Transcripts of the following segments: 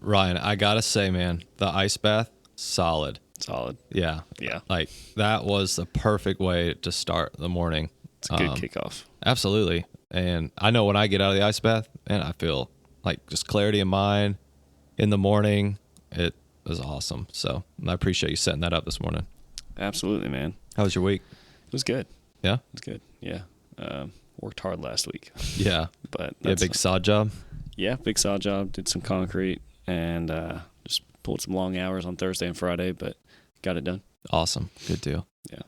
Ryan, I gotta say, man, the ice bath, solid. Yeah. Yeah. Like that was the perfect way to start the morning. It's a good kickoff. Absolutely. And I know when I get out of the ice bath, man, I feel like just clarity of mind in the morning. It was awesome. So I appreciate you setting that up this morning. Absolutely, man. How was your week? It was good. Yeah? It was good. Yeah. Worked hard last week. Yeah. But yeah, big sod job? Yeah, big sod job. Did some concrete and just pulled some long hours on Thursday and Friday, but got it done. Awesome. Good deal. Yeah.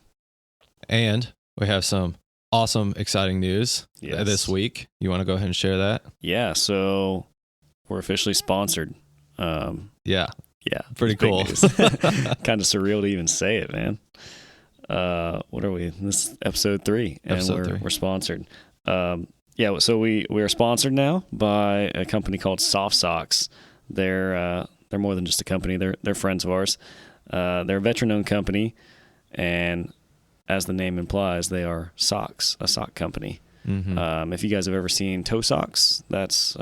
And we have some awesome, exciting news this week. You want to go ahead and share that? Yeah, so we're officially sponsored. Yeah. Yeah. Pretty cool. Kind of surreal to even say it, man. What are we? This is episode 3, and we're sponsored. Yeah, so we are sponsored now by a company called Sofsocs. They're more than just a company. They're friends of ours. They're a veteran-owned company, and as the name implies, they are socks, a sock company. Mm-hmm. If you guys have ever seen toe socks, that's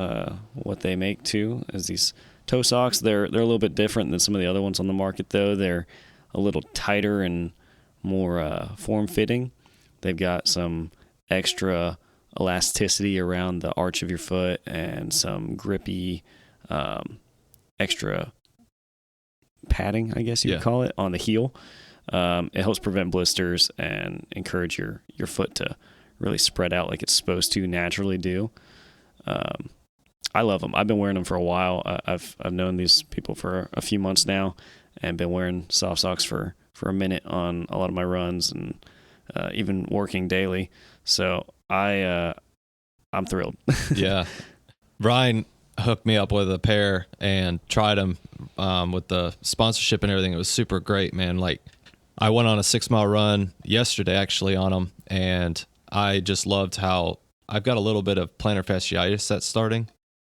what they make too, is these toe socks. They're a little bit different than some of the other ones on the market, though. They're a little tighter and more form-fitting. They've got some extra elasticity around the arch of your foot and some grippy extra padding, I guess you could call it, on the heel. It helps prevent blisters and encourage your foot to really spread out like it's supposed to naturally do. I love them. I've been wearing them for a while. I've known these people for a few months now and been wearing soft socks for a minute on a lot of my runs and even working daily. So I'm thrilled. Yeah. Ryan hooked me up with a pair and tried them with the sponsorship and everything. It was super great, man. Like I went on a 6-mile run yesterday actually on them, and I just loved how I've got a little bit of plantar fasciitis that's starting,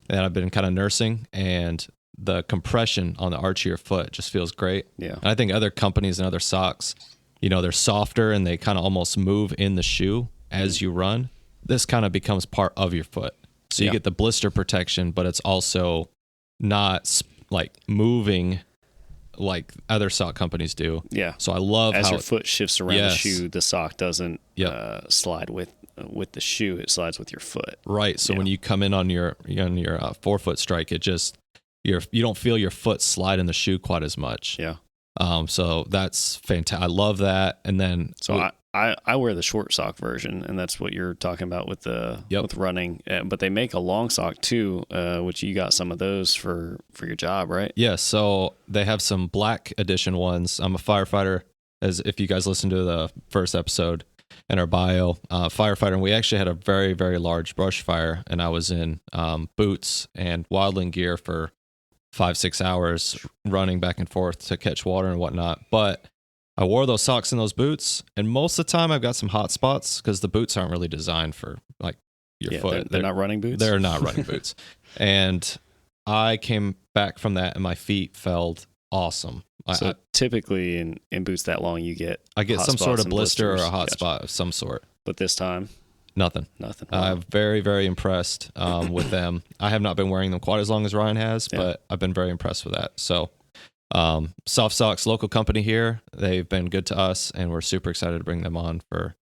and I've been kind of nursing, and the compression on the arch of your foot just feels great. Yeah. And I think other companies and other socks, they're softer and they kind of almost move in the shoe as you run. This kind of becomes part of your foot. So you get the blister protection, but it's also not like moving like other sock companies do. Yeah. So I love as how your foot shifts around the shoe, the sock doesn't slide with the shoe. It slides with your foot. Right. So when you come in on your forefoot strike, it just you don't feel your foot slide in the shoe quite as much. Yeah. So that's fantastic. I love that. And then I wear the short sock version, and that's what you're talking about with with running. But they make a long sock too, which you got some of those for your job, right? Yeah. So they have some black edition ones. I'm a firefighter, as if you guys listened to the first episode in our bio, firefighter, and we actually had a very, very large brush fire, and I was in boots and wildland gear for 5-6 hours running back and forth to catch water and whatnot. But I wore those socks and those boots, and most of the time I've got some hot spots because the boots aren't really designed for like your foot. They're not running boots? They're not running boots. And I came back from that and my feet felt awesome. So typically in boots that long you get some sort of blister or blisters. a hot spot of some sort. But this time? Nothing. I'm very, very impressed with them. I have not been wearing them quite as long as Ryan has, but I've been very impressed with that. So Sofsocs, local company here, they've been good to us, and we're super excited to bring them on for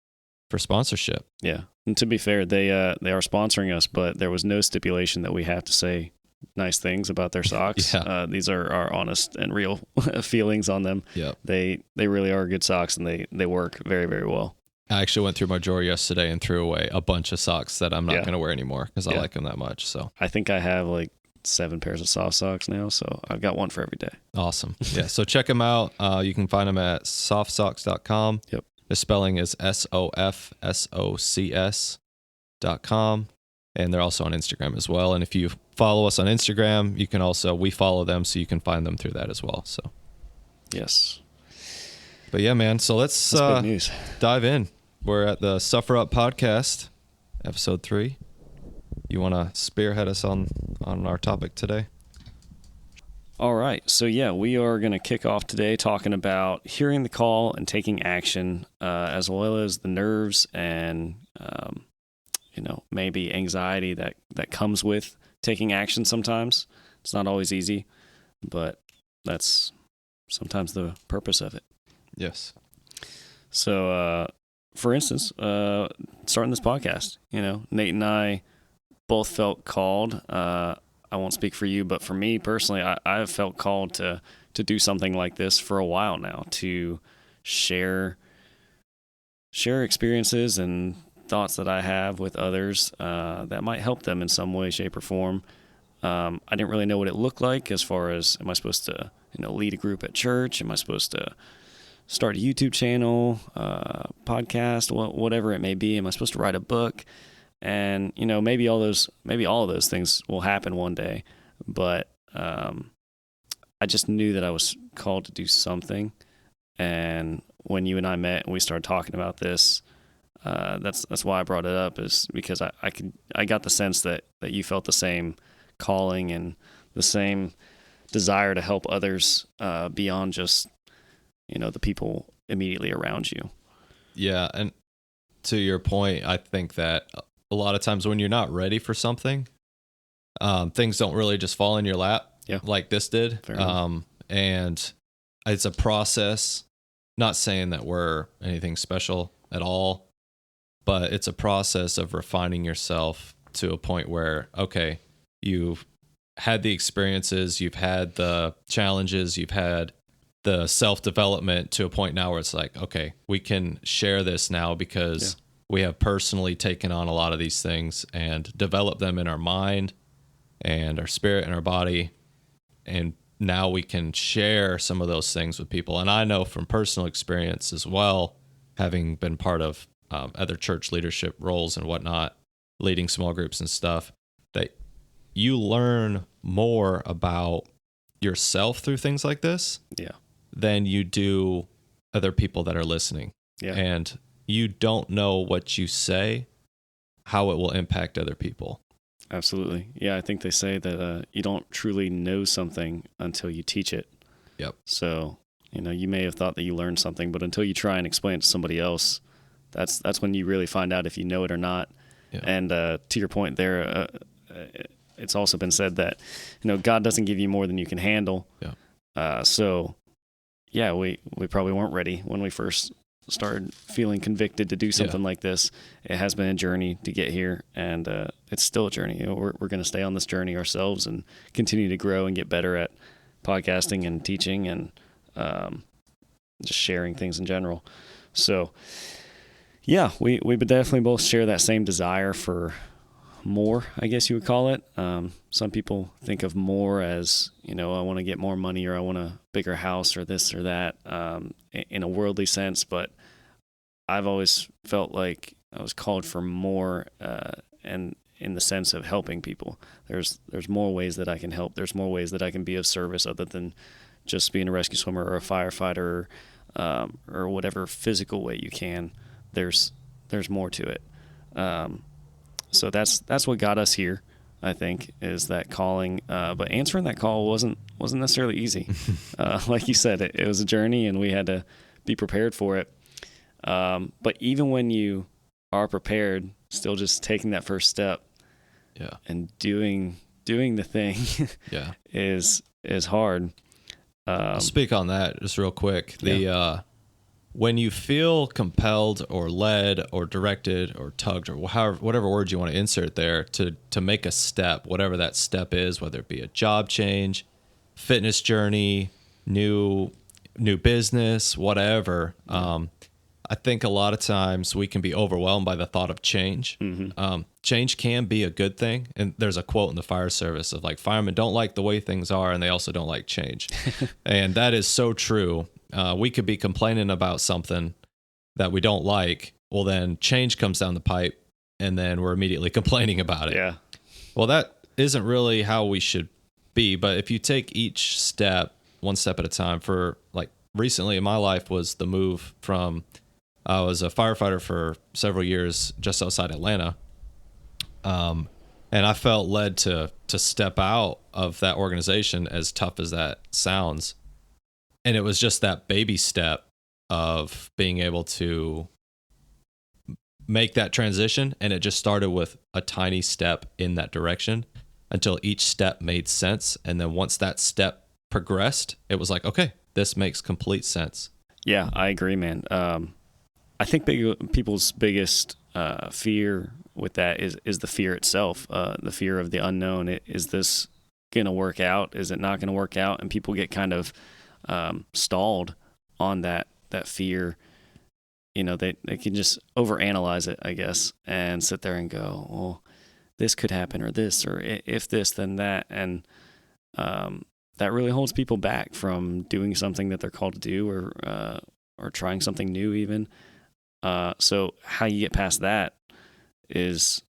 sponsorship. Yeah. And to be fair, they are sponsoring us, but there was no stipulation that we have to say nice things about their socks. These are our honest and real feelings on them. Yep. They really are good socks, and they work very, very well. I actually went through my drawer yesterday and threw away a bunch of socks that I'm not going to wear anymore because I like them that much. So I think I have like 7 pairs of soft socks now, so I've got one for every day. Awesome. Yeah, so check them out. You can find them at sofsocs.com. Yep. The spelling is SOFSOCS.com. And they're also on Instagram as well. And if you follow us on Instagram, we follow them, so you can find them through that as well. So, yes. But yeah, man. So let's big news. Dive in. We're at the Suffer Up podcast, episode 3. You want to spearhead us on our topic today? All right. So yeah, we are going to kick off today talking about hearing the call and taking action, as well as the nerves and maybe anxiety that comes with taking action sometimes. It's not always easy, but that's sometimes the purpose of it. Yes. So, for instance, starting this podcast, Nate and I both felt called. I won't speak for you, but for me personally, I've felt called to do something like this for a while now, to share experiences and thoughts that I have with others that might help them in some way, shape, or form. I didn't really know what it looked like as far as, am I supposed to lead a group at church? Am I supposed to start a YouTube channel, podcast, whatever it may be? Am I supposed to write a book? And maybe all of those things will happen one day, but I just knew that I was called to do something. And when you and I met and we started talking about this, that's why I brought it up, is because I got the sense that you felt the same calling and the same desire to help others beyond just the people immediately around you. Yeah, and to your point, I think that a lot of times when you're not ready for something, things don't really just fall in your lap like this did. And it's a process. Not saying that we're anything special at all, but it's a process of refining yourself to a point where, okay, you've had the experiences, you've had the challenges, you've had the self-development to a point now where it's like, okay, we can share this now because we have personally taken on a lot of these things and developed them in our mind and our spirit and our body. And now we can share some of those things with people. And I know from personal experience as well, having been part of other church leadership roles and whatnot, leading small groups and stuff, that you learn more about yourself through things like this than you do other people that are listening. Yeah. And you don't know what you say, how it will impact other people. Absolutely. Yeah, I think they say that you don't truly know something until you teach it. Yep. So, you may have thought that you learned something, but until you try and explain it to somebody else, that's when you really find out if you know it or not. Yeah. And to your point there, it's also been said that, God doesn't give you more than you can handle. Yeah. So, yeah, we probably weren't ready when we first started feeling convicted to do something like this. It has been a journey to get here, and it's still a journey. We're going to stay on this journey ourselves and continue to grow and get better at podcasting and teaching and just sharing things in general. So, yeah, we would definitely both share that same desire for more, I guess you would call it. Some people think of more as, I want to get more money, or I want a bigger house, or this or that, in a worldly sense. But I've always felt like I was called for more, and in the sense of helping people. There's more ways that I can help. There's more ways that I can be of service other than just being a rescue swimmer or a firefighter, or whatever physical way you can. There's more to it. So that's what got us here, I think, is that calling. But answering that call wasn't necessarily easy. Like you said, it was a journey, and we had to be prepared for it. But even when you are prepared, still just taking that first step, and doing the thing, is hard. I'll speak on that just real quick. When you feel compelled or led or directed or tugged or whatever word you want to insert there to make a step, whatever that step is, whether it be a job change, fitness journey, new business, whatever. I think a lot of times we can be overwhelmed by the thought of change. Mm-hmm. Change can be a good thing. And there's a quote in the fire service of like, firemen don't like the way things are, and they also don't like change. And that is so true. We could be complaining about something that we don't like. Well, then change comes down the pipe, and then we're immediately complaining about it. Yeah. Well, that isn't really how we should be. But if you take each step, one step at a time, for like recently in my life was the move from, I was a firefighter for several years just outside Atlanta. And I felt led to step out of that organization, as tough as that sounds. And it was just that baby step of being able to make that transition. And it just started with a tiny step in that direction. until each step made sense. And then once that step progressed, it was like, okay, this makes complete sense. Yeah, I agree, man. I think people's biggest fear with that is the fear itself, the fear of the unknown. Is this going to work out? Is it not going to work out? And people get kind of stalled on that fear. You know, they can just overanalyze it, I guess, and sit there and go, well, this could happen, or this, or if this, then that. And that really holds people back from doing something that they're called to do, or trying something new even. So how you get past that is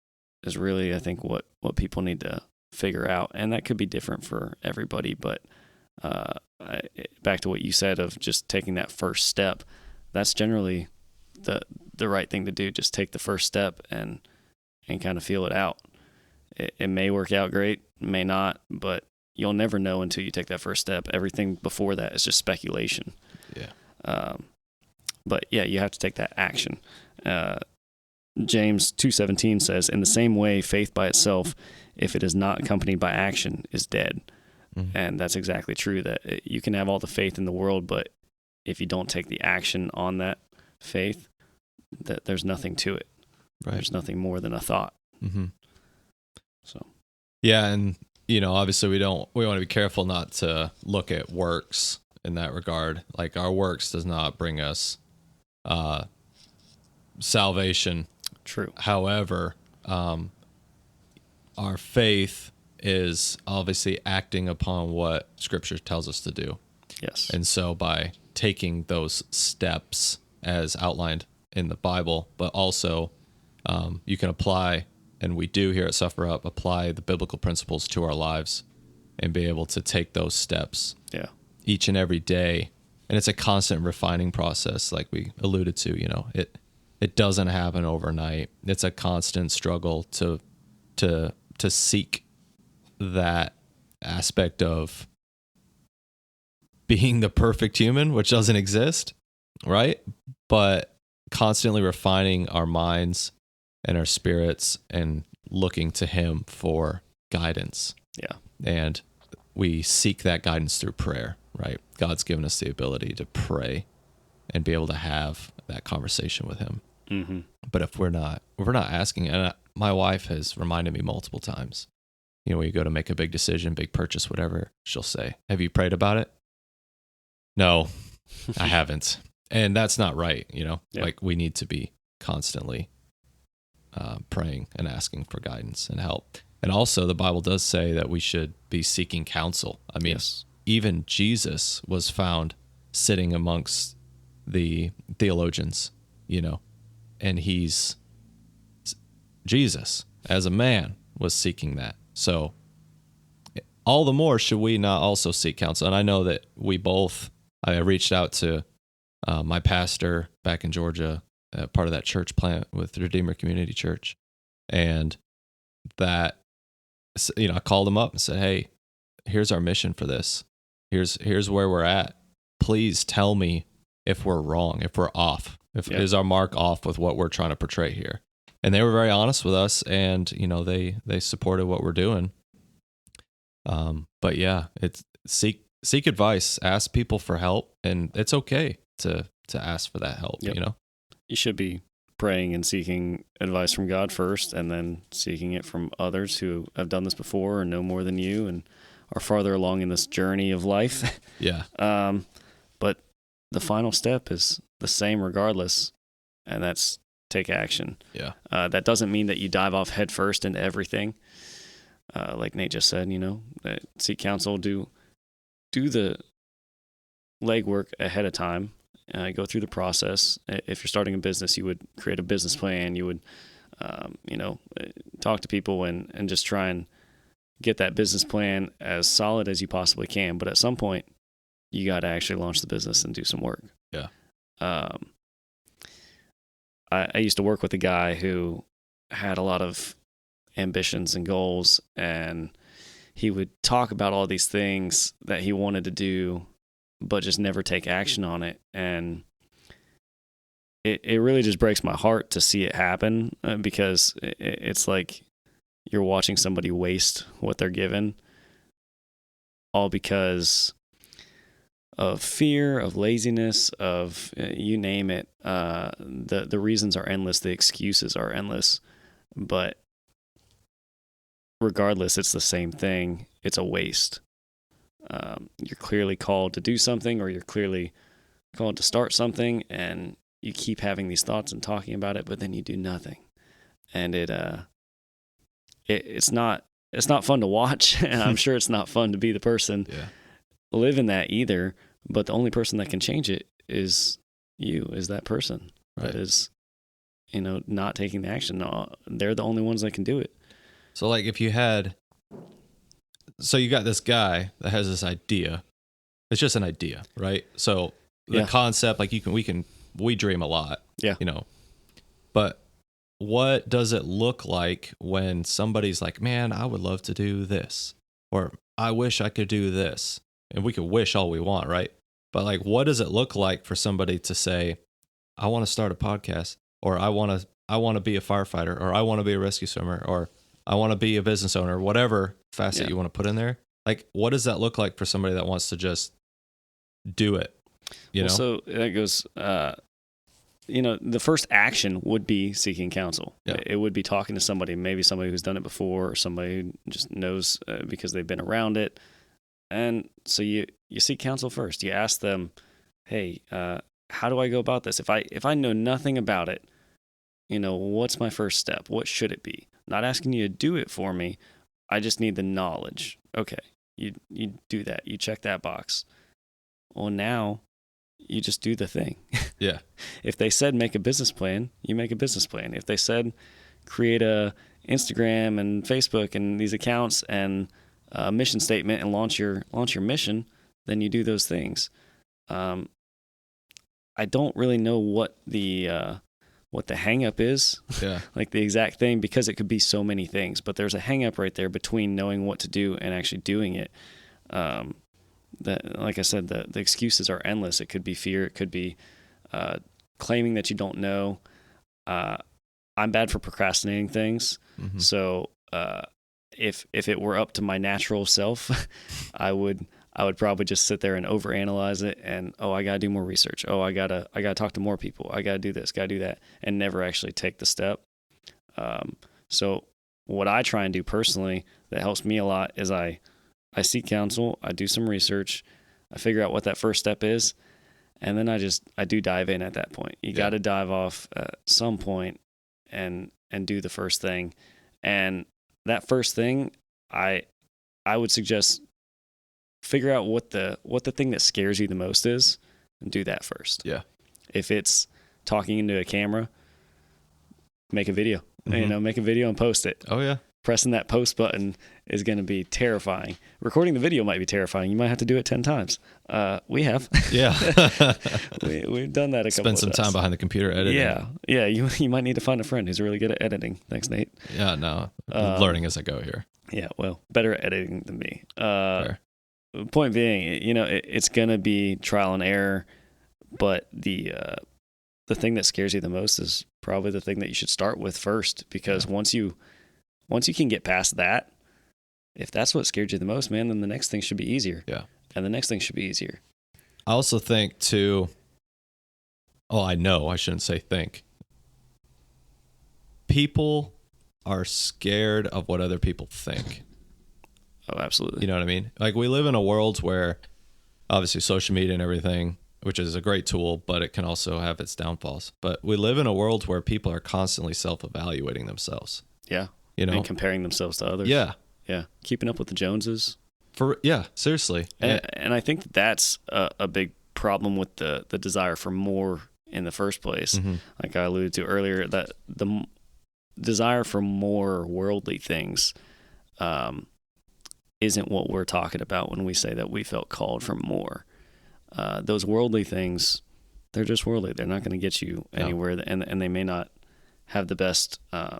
really, I think, what people need to figure out. And that could be different for everybody. But back to what you said of just taking that first step, that's generally the right thing to do. Just take the first step and kind of feel it out. It may work out great, may not, but you'll never know until you take that first step. Everything before that is just speculation. Yeah. But yeah, you have to take that action. James 2:17 says, "In the same way, faith by itself, if it is not accompanied by action, is dead." Mm-hmm. And that's exactly true. That you can have all the faith in the world, but if you don't take the action on that faith, that there's nothing to it. Right. There's nothing more than a thought. Mm-hmm. So. Yeah, and obviously we want to be careful not to look at works in that regard. Like, our works does not bring us salvation. True. However, our faith is obviously acting upon what Scripture tells us to do. Yes. And so by taking those steps as outlined in the Bible, but also you can apply, and we do here at Suffer Up, apply the biblical principles to our lives and be able to take those steps each and every day. And it's a constant refining process, like we alluded to. It doesn't happen overnight. It's a constant struggle to seek that aspect of being the perfect human, which doesn't exist, right? But constantly refining our minds and our spirits and looking to Him for guidance. Yeah. And we seek that guidance through prayer, right? God's given us the ability to pray and be able to have that conversation with Him. Mm-hmm. But if we're not asking, and my wife has reminded me multiple times, when you go to make a big decision, big purchase, whatever, she'll say, "Have you prayed about it?" No, I haven't. And that's not right. Like, we need to be constantly praying and asking for guidance and help. And also the Bible does say that we should be seeking counsel. I mean, even Jesus was found sitting amongst the theologians, and Jesus as a man was seeking that. So all the more should we not also seek counsel. And I know that I reached out to my pastor back in Georgia, part of that church plant with Redeemer Community Church. And that, I called him up and said, "Hey, here's our mission for this. Here's where we're at. Please tell me if we're wrong, if we're off, is our mark off with what we're trying to portray here." And they were very honest with us, and they supported what we're doing. But yeah, it's seek advice, ask people for help, and it's okay to ask for that help. You should be praying and seeking advice from God first, and then seeking it from others who have done this before and know more than you and are farther along in this journey of life. Yeah. But the final step is the same regardless, and that's take action. Yeah. That doesn't mean that you dive off head first into everything. Like Nate just said, seek counsel, do the legwork ahead of time. Go through the process. If you're starting a business, you would create a business plan. You would, talk to people and just try and get that business plan as solid as you possibly can. But at some point, you got to actually launch the business and do some work. Yeah. I used to work with a guy who had a lot of ambitions and goals, and he would talk about all these things that he wanted to do, but just never take action on it. And it really just breaks my heart to see it happen, because it's like, you're watching somebody waste what they're given, all because of fear, of laziness, of you name it. The reasons are endless. The excuses are endless. But regardless, it's the same thing. It's a waste. You're clearly called to do something, or you're clearly called to start something, and you keep having these thoughts and talking about it, but then you do nothing. And it's not fun to watch, and I'm sure it's not fun to be the person living that either. But the only person that can change it is that person that is, not taking the action. No, they're the only ones that can do it. So like if you got this guy that has this idea, it's just an idea, right? So the concept, like we dream a lot, but what does it look like when somebody's like, man, I would love to do this, or I wish I could do this? And we could wish all we want, right? But like, what does it look like for somebody to say, I want to start a podcast, or I want to be a firefighter, or I want to be a rescue swimmer, or I want to be a business owner, whatever facet you want to put in there? Like, what does that look like for somebody that wants to just do it? So that goes, the first action would be seeking counsel. Yeah. It would be talking to somebody, maybe somebody who's done it before, or somebody who just knows because they've been around it. And so you seek counsel first. You ask them, hey, how do I go about this? If I know nothing about it, what's my first step? What should it be? Not asking you to do it for me. I just need the knowledge. Okay, you do that. You check that box. Well, now you just do the thing. Yeah. If they said make a business plan, you make a business plan. If they said create a Instagram and Facebook and these accounts and a mission statement and launch your mission, then you do those things. I don't really know what the hang up is, like the exact thing, because it could be so many things, but there's a hang up right there between knowing what to do and actually doing it. That, like I said, the excuses are endless. It could be fear. It could be claiming that you don't know. I'm bad for procrastinating things. Mm-hmm. So if it were up to my natural self, I would probably just sit there and overanalyze it, and I gotta do more research. I gotta talk to more people. I gotta do this, gotta do that, and never actually take the step. So what I try and do personally that helps me a lot is I seek counsel, I do some research, I figure out what that first step is, and then I do dive in at that point. You got to dive off at some point and do the first thing. And that first thing, I would suggest figure out what the thing that scares you the most is, and do that first. Yeah. If it's talking into a camera, make a video. Mm-hmm. Make a video and post it. Oh yeah. Pressing that post button is going to be terrifying. Recording the video might be terrifying. You might have to do it 10 times. We have. Yeah. We've done that a couple of times. Spend some time behind the computer editing. Yeah. You might need to find a friend who's really good at editing. Thanks, Nate. Yeah, no. I'm learning as I go here. Yeah, well, better at editing than me. Point being, it's going to be trial and error, but the thing that scares you the most is probably the thing that you should start with first, because once you can get past that, if that's what scared you the most, man, then the next thing should be easier. Yeah. And the next thing should be easier. I also think too, I know, I shouldn't say think. People are scared of what other people think. Oh, absolutely. You know what I mean? Like, we live in a world where obviously social media and everything, which is a great tool, but it can also have its downfalls. But we live in a world where people are constantly self-evaluating themselves. Yeah. And comparing themselves to others. Yeah. Yeah. Keeping up with the Joneses. Seriously. And I think that's a big problem with the desire for more in the first place. Mm-hmm. Like I alluded to earlier, that the desire for more worldly things isn't what we're talking about when we say that we felt called for more. Those worldly things, they're just worldly. They're not going to get you anywhere, and they may not have the best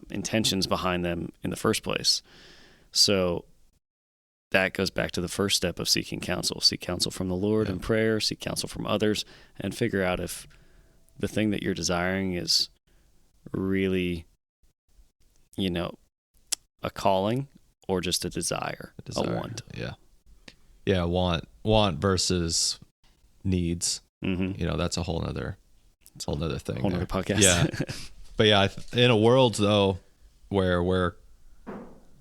intentions behind them in the first place. So that goes back to the first step of seeking counsel. Seek counsel from the Lord in prayer, seek counsel from others, and figure out if the thing that you're desiring is really, a calling or just a desire, a want. Yeah. Want versus needs. Mm-hmm. You know, that's a whole nother thing. Whole nother podcast. Yeah. But yeah, in a world though, where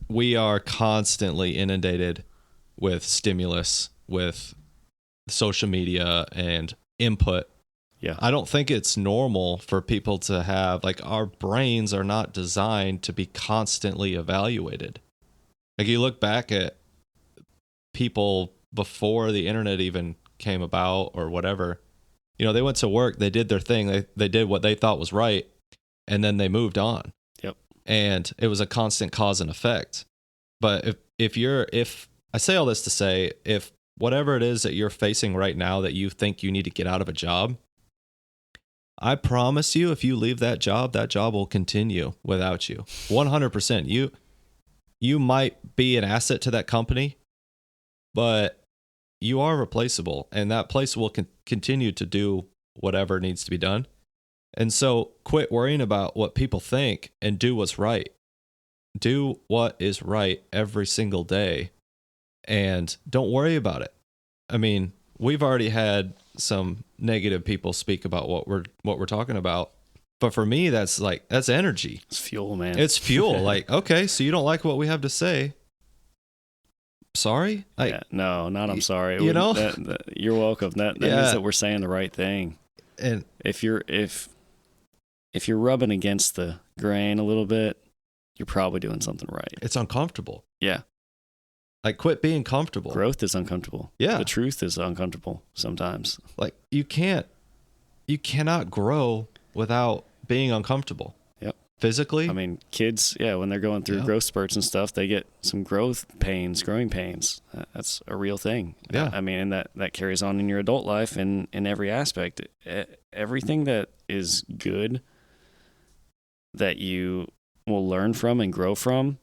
we are constantly inundated with stimulus, with social media and input. Yeah. I don't think it's normal for people to have, like, our brains are not designed to be constantly evaluated. Like, you look back at people before the internet even came about or whatever, you know, they went to work, they did their thing, they did what they thought was right, and then they moved on. Yep. And it was a constant cause and effect. But if I say all this to say, if whatever it is that you're facing right now that you think you need to get out of a job, I promise you, if you leave that job will continue without you. 100%. You might be an asset to that company, but you are replaceable, and that place will continue to do whatever needs to be done. And so quit worrying about what people think and do what's right. Do what is right every single day, and don't worry about it. I mean, we've already had some negative people speak about what we're talking about, but for me, that's energy. It's fuel, man. It's fuel. Like, okay, so you don't like what we have to say. Sorry? No, not I'm sorry. You know? You're welcome. That means that we're saying the right thing. And if you're rubbing against the grain a little bit, you're probably doing something right. It's uncomfortable. Yeah. Like, quit being comfortable. Growth is uncomfortable. Yeah. The truth is uncomfortable sometimes. Like, you cannot grow without being uncomfortable. Yep. Physically. I mean, kids, when they're going through growth spurts and stuff, they get some growing pains. That's a real thing. Yeah. I mean, and that carries on in your adult life and in every aspect. Everything that is good that you will learn from and grow from,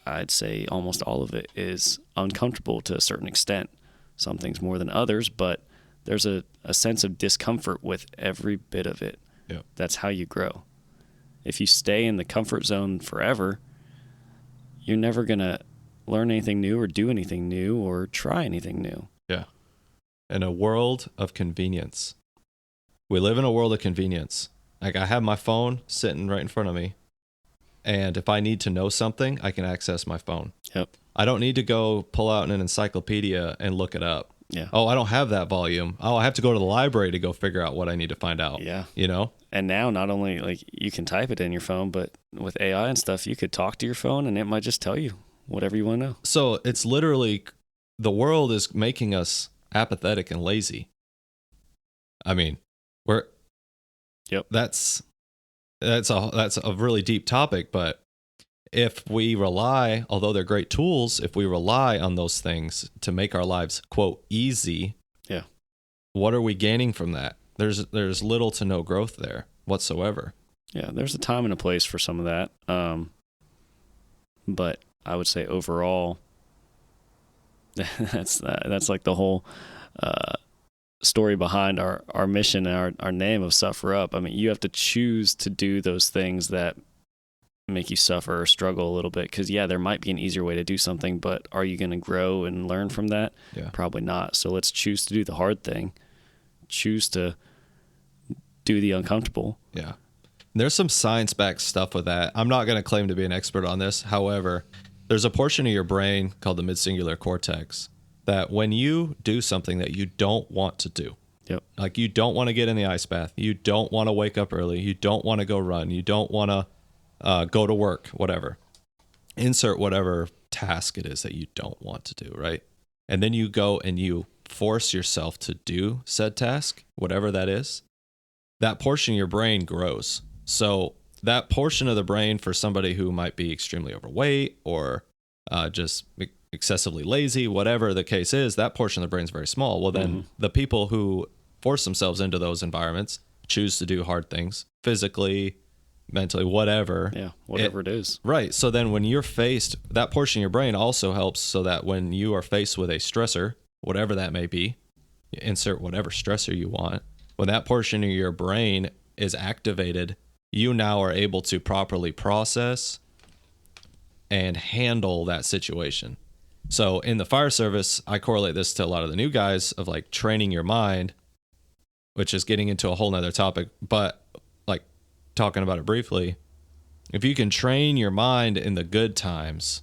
I'd say almost all of it is uncomfortable to a certain extent. Some things more than others, but there's a sense of discomfort with every bit of it. Yep. That's how you grow. If you stay in the comfort zone forever, you're never going to learn anything new or do anything new or try anything new. Yeah. In a world of convenience. We live in a world of convenience. Like, I have my phone sitting right in front of me, and if I need to know something, I can access my phone. Yep. I don't need to go pull out an encyclopedia and look it up. Yeah. Oh, I don't have that volume. Oh, I have to go to the library to go figure out what I need to find out. Yeah. You know? And now not only like you can type it in your phone, but with AI and stuff, you could talk to your phone and it might just tell you whatever you want to know. So it's literally, the world is making us apathetic and lazy. I mean, that's a really deep topic, but if we rely, although they're great tools, if we rely on those things to make our lives, quote, easy, what are we gaining from that? There's little to no growth there whatsoever. Yeah, there's a time and a place for some of that. But I would say overall, that's like the whole story behind our mission and our name of Suffer Up. I mean, you have to choose to do those things that make you suffer or struggle a little bit, because there might be an easier way to do something, but are you going to grow and learn from that? Probably not. So let's choose to do the hard thing, choose to do the uncomfortable. There's some science-backed stuff with that. I'm not going to claim to be an expert on this. However, there's a portion of your brain called the midcingular cortex that when you do something that you don't want to do, like you don't want to get in the ice bath, you don't want to wake up early, you don't want to go run, you don't want to go to work, whatever. Insert whatever task it is that you don't want to do, right? And then you go and you force yourself to do said task, whatever that is. That portion of your brain grows. So that portion of the brain for somebody who might be extremely overweight or just excessively lazy, whatever the case is, that portion of the brain is very small. Well, then the people who force themselves into those environments choose to do hard things physically, mentally, whatever. Whatever it is. Right. So then when you're faced, that portion of your brain also helps so that when you are faced with a stressor, whatever that may be, you insert whatever stressor you want. When that portion of your brain is activated, you now are able to properly process, and handle that situation. So in the fire service, I correlate this to a lot of the new guys of like training your mind, which is getting into a whole nother topic, but like talking about it briefly, if you can train your mind in the good times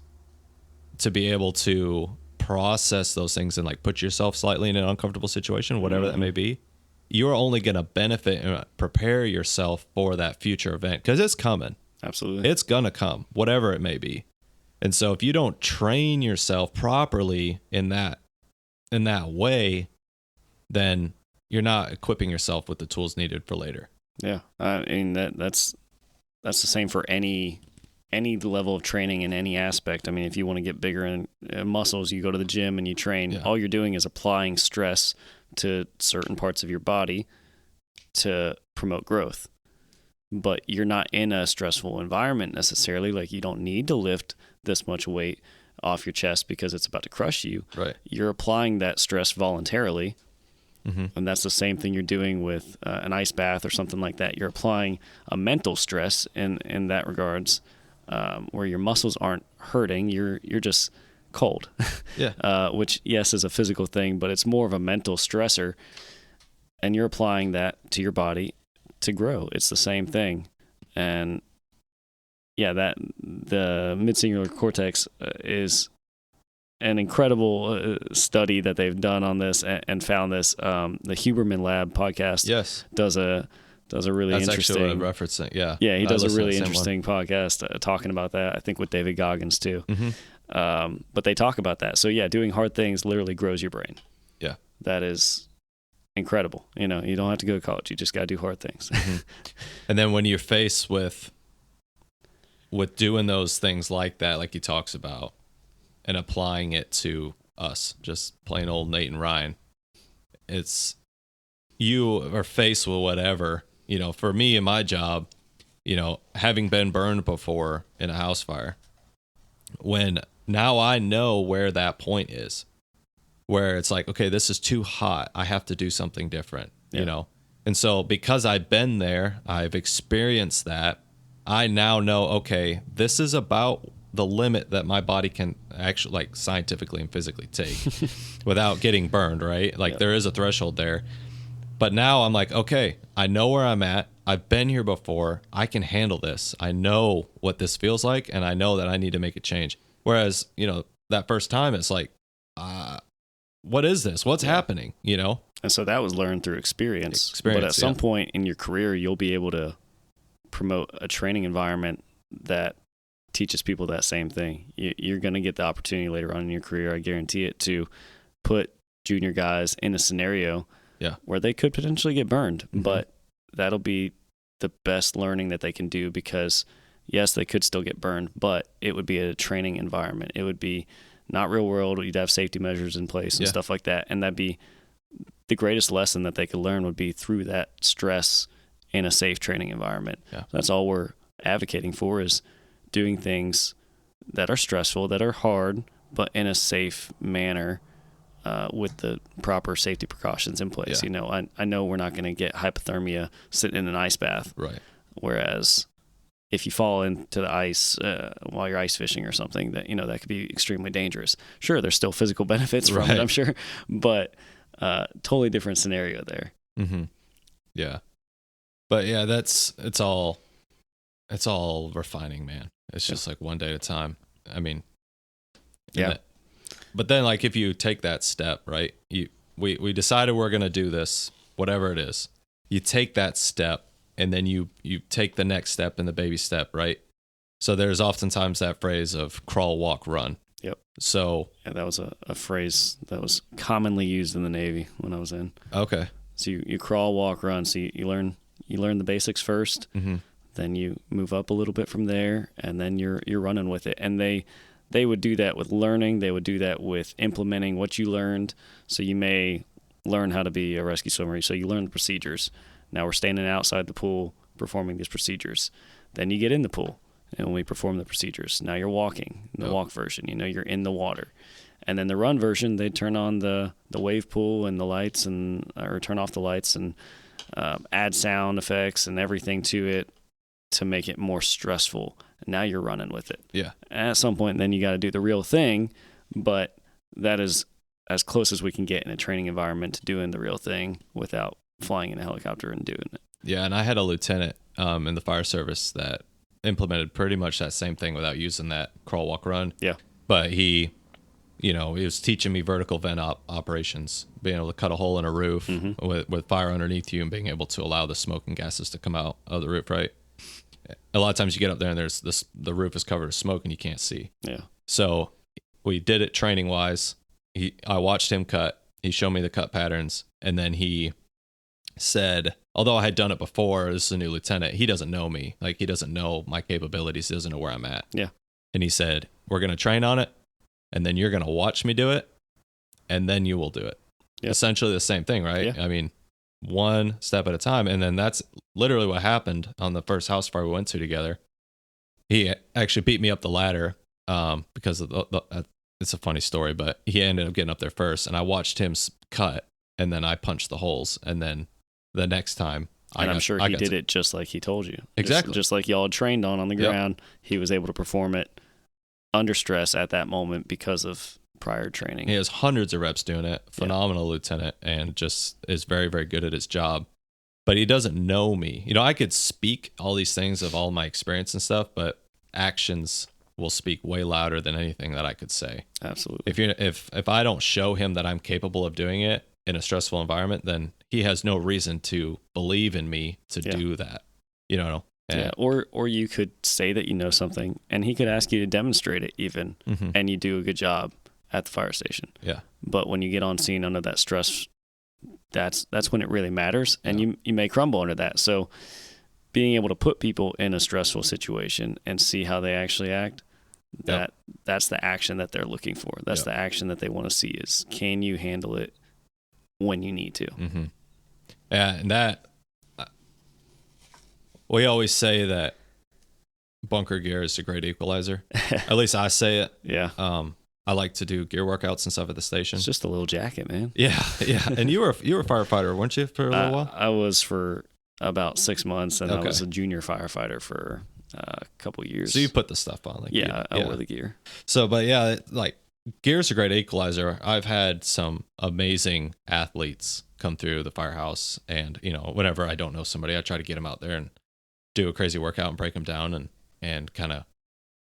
to be able to process those things and like put yourself slightly in an uncomfortable situation, whatever that may be, you're only going to benefit and prepare yourself for that future event because it's coming. Absolutely. It's going to come, whatever it may be. And so if you don't train yourself properly in that way, then you're not equipping yourself with the tools needed for later. Yeah. I mean, that's the same for any level of training in any aspect. I mean, if you want to get bigger in muscles, you go to the gym and you train. Yeah. All you're doing is applying stress to certain parts of your body to promote growth. But you're not in a stressful environment necessarily. Like, you don't need to lift this much weight off your chest because it's about to crush you. Right. You're applying that stress voluntarily. Mm-hmm. And that's the same thing you're doing with an ice bath or something like that. You're applying a mental stress in that regards, where your muscles aren't hurting. You're just cold. Yeah. Which, yes, is a physical thing, but it's more of a mental stressor. And you're applying that to your body to grow. It's the same thing. And yeah, that the midcingulate cortex is an incredible study that they've done on this and found this. The Huberman Lab podcast does a really That's interesting. Actually what I'm referencing. Yeah, he does a really interesting podcast talking about that. I think with David Goggins too. Mm-hmm. But they talk about that. So yeah, doing hard things literally grows your brain. Yeah, that is incredible. You know, you don't have to go to college. You just got to do hard things. Mm-hmm. And then when you're faced with doing those things like that, like he talks about, and applying it to us, just plain old Nate and Ryan, it's, you are faced with whatever, you know, for me in my job, you know, having been burned before in a house fire, when now I know where that point is, where it's like, okay, this is too hot. I have to do something different, you know? And so because I've been there, I've experienced that, I now know, okay, this is about the limit that my body can actually, like, scientifically and physically take without getting burned, right? Like, there is a threshold there. But now I'm like, okay, I know where I'm at. I've been here before. I can handle this. I know what this feels like, and I know that I need to make a change. Whereas, you know, that first time, it's like, what is this? What's happening? You know? And so that was learned through experience. But at some point in your career, you'll be able to promote a training environment that teaches people that same thing. You're going to get the opportunity later on in your career, I guarantee it, to put junior guys in a scenario where they could potentially get burned. Mm-hmm. But that'll be the best learning that they can do because, yes, they could still get burned, but it would be a training environment. It would be not real world. You'd have safety measures in place and stuff like that. And that'd be the greatest lesson that they could learn would be through that stress in a safe training environment. Yeah. That's all we're advocating for, is doing things that are stressful, that are hard, but in a safe manner with the proper safety precautions in place. You know, I know we're not going to get hypothermia sitting in an ice bath. Right. Whereas if you fall into the ice while you're ice fishing or something, that, you know, that could be extremely dangerous. Sure, there's still physical benefits from it, I'm sure, but totally different scenario there. Mm-hmm. Yeah. But yeah, it's all refining, man. It's just like one day at a time. I mean, but then, like, if you take that step, right? We decided we're gonna do this, whatever it is. You take that step, and then you take the next step and the baby step, right? So there's oftentimes that phrase of crawl, walk, run. Yep. So that was a phrase that was commonly used in the Navy when I was in. Okay. So you crawl, walk, run. So you learn the basics first. Mm-hmm. Then you move up a little bit from there, and then you're running with it. And they would do that with learning. They would do that with implementing what you learned. So you may learn how to be a rescue swimmer. So you learn the procedures. Now we're standing outside the pool performing these procedures. Then you get in the pool, and we perform the procedures. Now you're walking, the walk version. You know, you're in the water. And then the run version, they turn on the wave pool and the lights, or turn off the lights and add sound effects and everything to it. to make it more stressful. Now you're running with it. Yeah. And at some point, then you got to do the real thing, but that is as close as we can get in a training environment to doing the real thing without flying in a helicopter and doing it. Yeah, and I had a lieutenant in the fire service that implemented pretty much that same thing without using that crawl, walk, run. Yeah. But he was teaching me vertical vent operations, being able to cut a hole in a roof with fire underneath you and being able to allow the smoke and gases to come out of the roof, right? A lot of times you get up there and the roof is covered with smoke and you can't see. Yeah. So we did it training wise. I watched him cut. He showed me the cut patterns, and then he said, although I had done it before, this is a new lieutenant, he doesn't know me. Like, he doesn't know my capabilities. He doesn't know where I'm at. Yeah. And he said, we're going to train on it, and then you're going to watch me do it, and then you will do it. Yep. Essentially the same thing, right? Yeah. I mean, one step at a time. And then that's literally what happened on the first house fire we went to together. He actually beat me up the ladder because of it's a funny story, but he ended up getting up there first, and I watched him cut, and then I punched the holes, and then the next time, I'm sure he did it just like he told you. Exactly. Just like y'all trained on the ground. Yep. He was able to perform it under stress at that moment because of prior training. He has hundreds of reps doing it. Phenomenal lieutenant, and just is very, very good at his job. But he doesn't know me. I could speak all these things of all my experience and stuff, but actions will speak way louder than anything that I could say. Absolutely. If I don't show him that I'm capable of doing it in a stressful environment, then he has no reason to believe in me to do that. Yeah. Or you could say that you know something, and he could ask you to demonstrate it even, and you do a good job at the fire station. Yeah. But when you get on scene under that stress, that's when it really matters, and you may crumble under that. So being able to put people in a stressful situation and see how they actually act, that's the action that they're looking for. That's the action that they want to see is, can you handle it when you need to? Mm-hmm. Yeah, and that we always say that bunker gear is a great equalizer. At least I say it. Yeah. I like to do gear workouts and stuff at the station. It's just a little jacket, man. Yeah. And you were a firefighter, weren't you, for a little while? I was for about 6 months, and I was a junior firefighter for a couple years. So you put the stuff on. I wore the gear. So, but yeah, like, gear's a great equalizer. I've had some amazing athletes come through the firehouse, and whenever I don't know somebody, I try to get them out there and do a crazy workout and break them down and kind of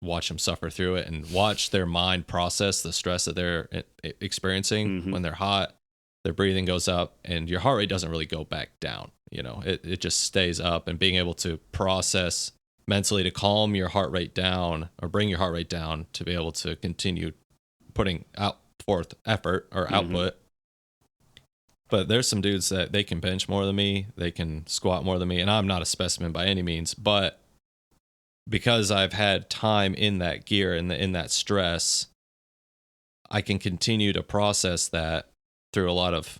watch them suffer through it and watch their mind process the stress that they're experiencing. When they're hot, their breathing goes up, and your heart rate doesn't really go back down. It just stays up, and being able to process mentally to calm your heart rate down or bring your heart rate down to be able to continue putting forth effort or output. But there's some dudes that they can bench more than me, they can squat more than me, and I'm not a specimen by any means, but because I've had time in that gear and in that stress, I can continue to process that through a lot of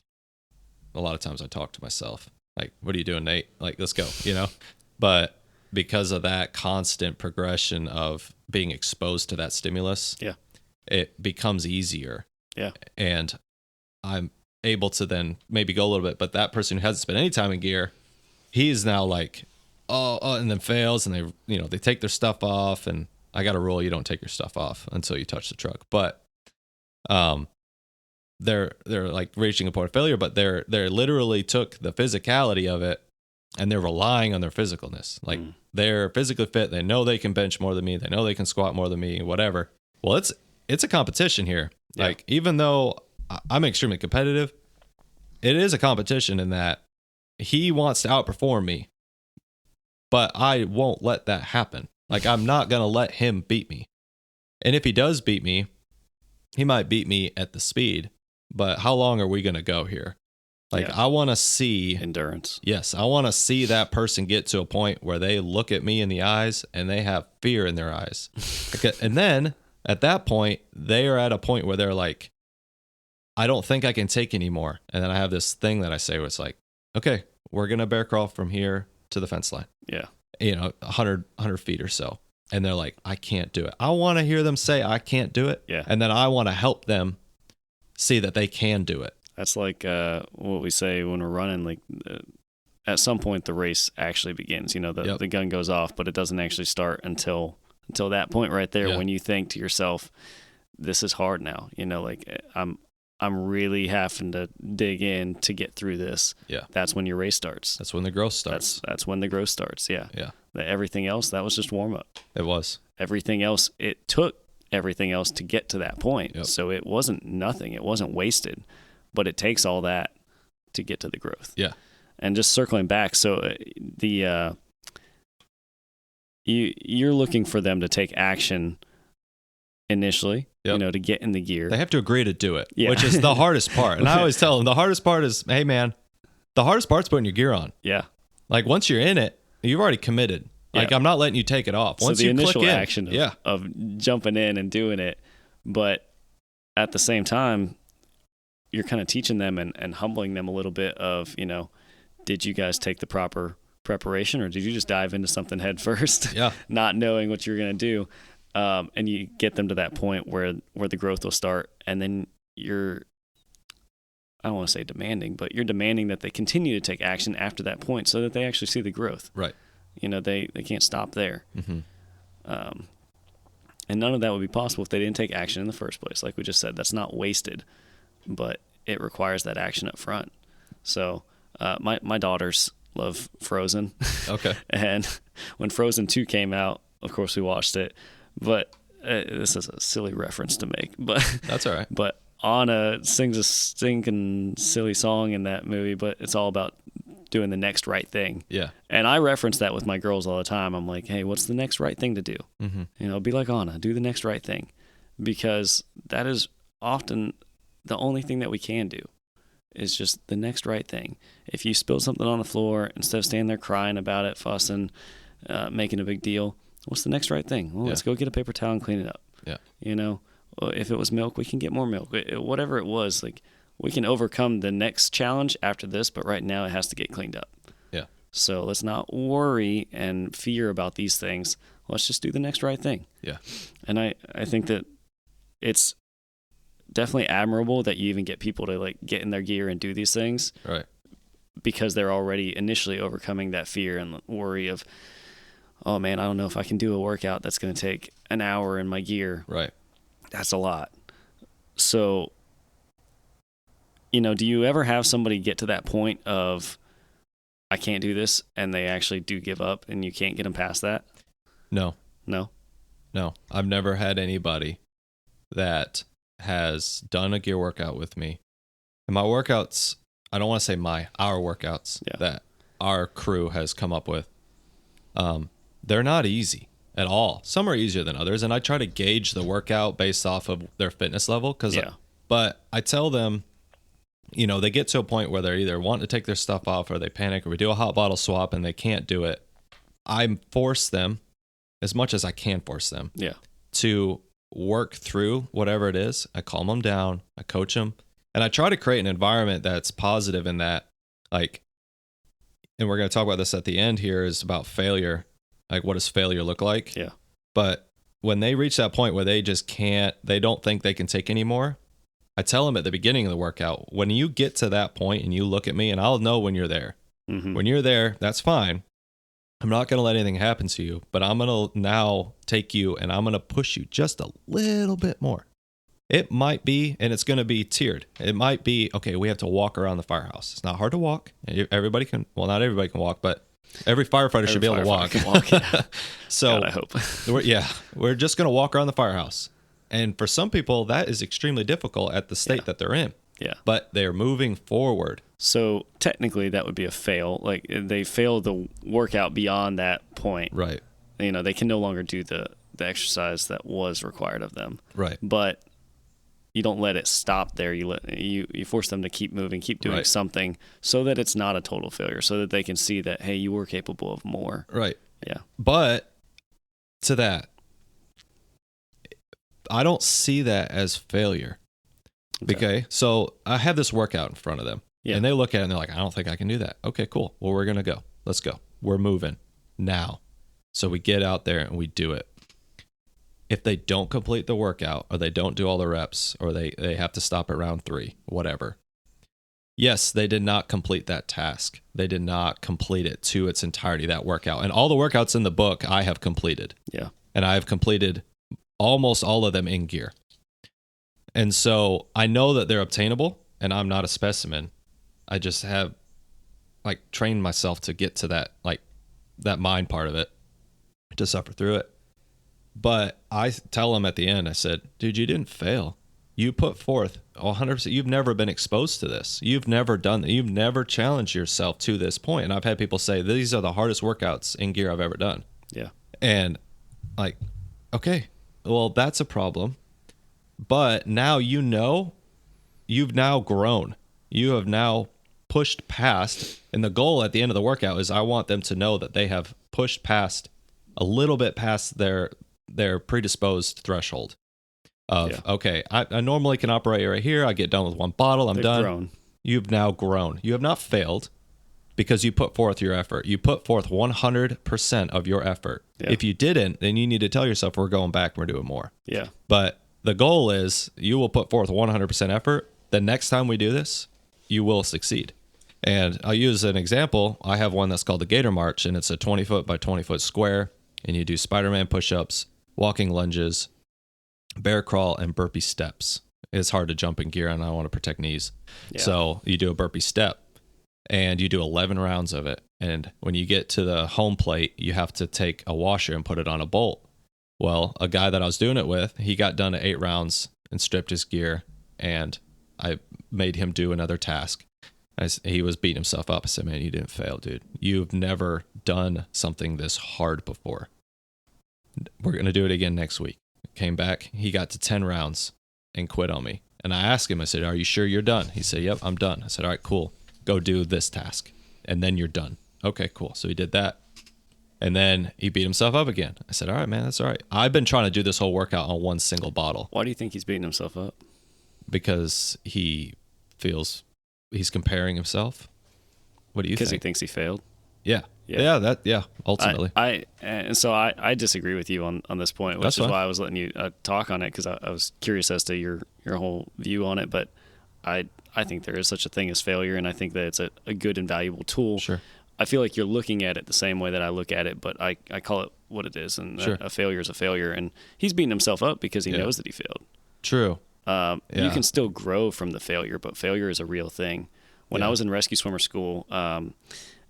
times I talk to myself, like, what are you doing, Nate? Like, let's go, But because of that constant progression of being exposed to that stimulus, it becomes easier. Yeah. And I'm able to then maybe go a little bit, but that person who hasn't spent any time in gear, he's now like, and then fails, and they take their stuff off, and I got a rule, you don't take your stuff off until you touch the truck. But they're like reaching a point of failure, but they're literally took the physicality of it, and they're relying on their physicalness. Like, they're physically fit, they know they can bench more than me, they know they can squat more than me, whatever. Well, it's a competition here. Yeah. Like, even though I'm extremely competitive, it is a competition in that he wants to outperform me, but I won't let that happen. Like, I'm not going to let him beat me. And if he does beat me, he might beat me at the speed, but how long are we going to go here? Like, I want to see endurance. Yes. I want to see that person get to a point where they look at me in the eyes and they have fear in their eyes. Okay. And then at that point, they are at a point where they're like, I don't think I can take anymore. And then I have this thing that I say where it's like, okay, we're going to bear crawl from here to the fence line. Yeah. 100 feet or so. And they're like, I can't do it. I want to hear them say, I can't do it. Yeah. And then I want to help them see that they can do it. That's like what we say when we're running, like at some point the race actually begins. The gun goes off, but it doesn't actually start until that point right there, when you think to yourself, this is hard now. I'm really having to dig in to get through this. Yeah. That's when your race starts. That's when the growth starts. That's when the growth starts. Yeah. Yeah. Everything else, that was just warm up. It was. Everything else, it took everything else to get to that point. Yep. So it wasn't nothing. It wasn't wasted, but it takes all that to get to the growth. Yeah. And just circling back, so you're looking for them to take action initially, to get in the gear. They have to agree to do it, which is the hardest part. And I always tell them the hardest part is, hey man, the hardest part's putting your gear on. Yeah. Like once you're in it, you've already committed. Like I'm not letting you take it off. Once so the you initial click in, action of jumping in and doing it, but at the same time, you're kind of teaching them and humbling them a little bit of, did you guys take the proper preparation, or did you just dive into something head first, not knowing what you're going to do? And you get them to that point where the growth will start, and then I don't want to say demanding, but you're demanding that they continue to take action after that point so that they actually see the growth. Right. They can't stop there. Mm-hmm. And none of that would be possible if they didn't take action in the first place. Like we just said, that's not wasted, but it requires that action up front. So my daughters love Frozen. Okay. And when Frozen 2 came out, of course we watched it, but this is a silly reference to make, but that's all right. But Anna sings a stinking silly song in that movie, but it's all about doing the next right thing. Yeah. And I reference that with my girls all the time. I'm like, hey, what's the next right thing to do? Mm-hmm. Be like Anna, do the next right thing, because that is often the only thing that we can do is just the next right thing. If you spill something on the floor, instead of standing there crying about it, fussing, making a big deal, what's the next right thing? Well, let's go get a paper towel and clean it up. Yeah. If it was milk, we can get more milk. Whatever it was, like we can overcome the next challenge after this, but right now it has to get cleaned up. Yeah. So let's not worry and fear about these things. Let's just do the next right thing. Yeah. And I think that it's definitely admirable that you even get people to like get in their gear and do these things. Right. Because they're already initially overcoming that fear and worry of, oh man, I don't know if I can do a workout that's going to take an hour in my gear. Right. That's a lot. So, do you ever have somebody get to that point of, I can't do this, and they actually do give up and you can't get them past that? No. No? No. I've never had anybody that has done a gear workout with me. And my workouts, I don't want to say our workouts that our crew has come up with. They're not easy at all. Some are easier than others, and I try to gauge the workout based off of their fitness level. But I tell them, they get to a point where they're either wanting to take their stuff off or they panic, or we do a hot bottle swap and they can't do it. I force them, as much as I can force them, to work through whatever it is. I calm them down, I coach them, and I try to create an environment that's positive in that, like, and we're going to talk about this at the end here, is about failure. Like, what does failure look like? Yeah. But when they reach that point where they just can't, they don't think they can take anymore, I tell them at the beginning of the workout, when you get to that point and you look at me, and I'll know when you're there. Mm-hmm. When you're there, that's fine. I'm not going to let anything happen to you, but I'm going to now take you and I'm going to push you just a little bit more. It might be, and it's going to be tiered. It might be, okay, we have to walk around the firehouse. It's not hard to walk. Everybody can, well, not everybody can walk, but every firefighter should be able to walk. Can walk, yeah. So, God, I hope. we're just going to walk around the firehouse. And for some people, that is extremely difficult at the state that they're in. Yeah. But they're moving forward. So technically that would be a fail. Like, they fail the workout beyond that point. Right. They can no longer do the exercise that was required of them. Right. But you don't let it stop there. You force them to keep moving, keep doing something, so that it's not a total failure, so that they can see that, hey, you were capable of more. Right. Yeah. But to that, I don't see that as failure. Okay. So I have this workout in front of them, and they look at it and they're like, I don't think I can do that. Okay, cool. Well, we're going to go. Let's go. We're moving now. So we get out there and we do it. If they don't complete the workout, or they don't do all the reps, or they have to stop at round 3, whatever, yes, they did not complete that task. They did not complete it to its entirety, that workout. And all the workouts in the book I have completed. Yeah. And I have completed almost all of them in gear. And so I know that they're obtainable, and I'm not a specimen. I just have like trained myself to get to that, like that mind part of it, to suffer through it. But I tell them at the end, I said, dude, you didn't fail. You put forth 100%. You've never been exposed to this. You've never done that. You've never challenged yourself to this point. And I've had people say, these are the hardest workouts in gear I've ever done. Yeah. And like, okay, well, that's a problem. But now you've now grown. You have now pushed past. And the goal at the end of the workout is I want them to know that they have pushed past a little bit past their predisposed threshold of, okay, I normally can operate right here. I get done with one bottle. I'm done. Grown. You've now grown. You have not failed because you put forth your effort. You put forth 100% of your effort. Yeah. If you didn't, then you need to tell yourself we're going back and we're doing more. Yeah. But the goal is you will put forth 100% effort. The next time we do this, you will succeed. And I'll use an example. I have one that's called the Gator March, and it's a 20 foot by 20 foot square. And you do Spider-Man push-ups, walking lunges, bear crawl, and burpee steps. It's hard to jump in gear, and I want to protect knees. Yeah. So you do a burpee step, and you do 11 rounds of it. And when you get to the home plate, you have to take a washer and put it on a bolt. Well, a guy that I was doing it with, he got done at 8 rounds and stripped his gear, and I made him do another task. He was beating himself up. I said, man, you didn't fail, dude. You've never done something this hard before. We're going to do it again next week. Came back. He got to 10 rounds and quit on me. And I asked him, I said, are you sure you're done? He said, yep, I'm done. I said, all right, cool. Go do this task. And then you're done. Okay, cool. So he did that. And then he beat himself up again. I said, all right, man, that's all right. I've been trying to do this whole workout on one single bottle. Why do you think he's beating himself up? Because he feels he's comparing himself. What do you think? Because he thinks he failed. Yeah. Ultimately. And so I disagree with you on this point, which is why I was letting you talk on it, because I was curious as to your whole view on it. But I think there is such a thing as failure, and I think that it's a good and valuable tool. Sure. I feel like you're looking at it the same way that I look at it, but I call it what it is, and sure. A failure is a failure. And he's beating himself up because he knows that he failed. True. You can still grow from the failure, but failure is a real thing. When I was in rescue swimmer school,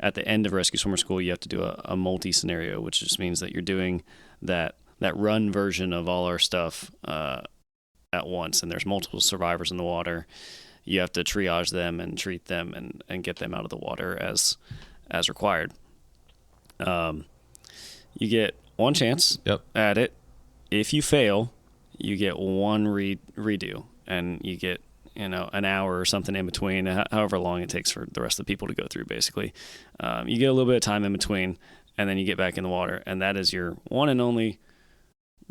at the end of rescue swimmer school, you have to do a multi-scenario, which just means that you're doing that run version of all our stuff at once, and there's multiple survivors in the water. You have to triage them and treat them and get them out of the water as required. You get one chance at it. If you fail, you get one redo, and you get an hour or something in between, however long it takes for the rest of the people to go through, basically. You get a little bit of time in between, and then you get back in the water, and that is your one and only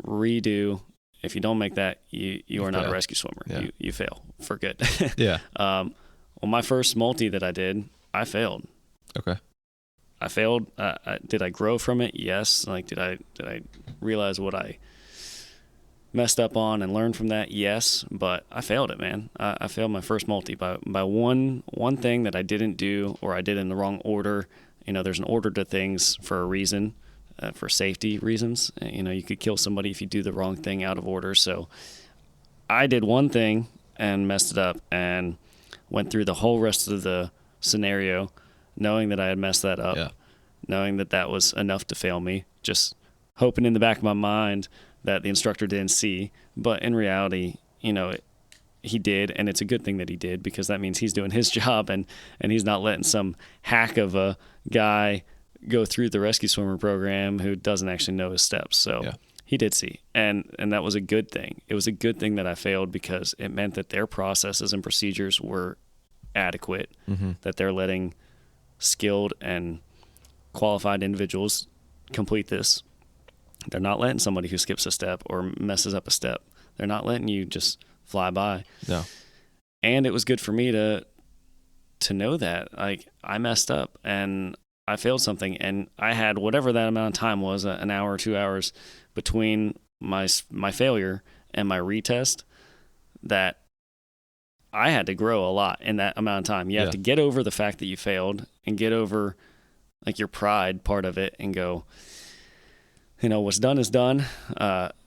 redo. If you don't make that, you are not a rescue swimmer. Yeah. You fail for good. Yeah. Well, my first multi that I did, I failed. Okay. I failed. Did I grow from it? Yes. Like, did I realize what I messed up on and learn from that? Yes. But I failed it, man. I failed my first multi by one thing that I didn't do, or I did in the wrong order. There's an order to things for a reason, for safety reasons. You could kill somebody if you do the wrong thing out of order. So I did one thing and messed it up, and went through the whole rest of the scenario knowing that I had messed that up, knowing that was enough to fail me, just hoping in the back of my mind that the instructor didn't see. But in reality, he did, and it's a good thing that he did, because that means he's doing his job, and he's not letting some hack of a guy go through the rescue swimmer program who doesn't actually know his steps. So he did see, and that was a good thing. It was a good thing that I failed, because it meant that their processes and procedures were adequate, that they're letting skilled and qualified individuals complete this. They're not letting somebody who skips a step or messes up a step. They're not letting you just fly by. No. And it was good for me to know that, like, I messed up and I failed something, and I had whatever that amount of time was, an hour or 2 hours between my failure and my retest, that I had to grow a lot in that amount of time. You have to get over the fact that you failed and get over like your pride part of it and go, what's done is done.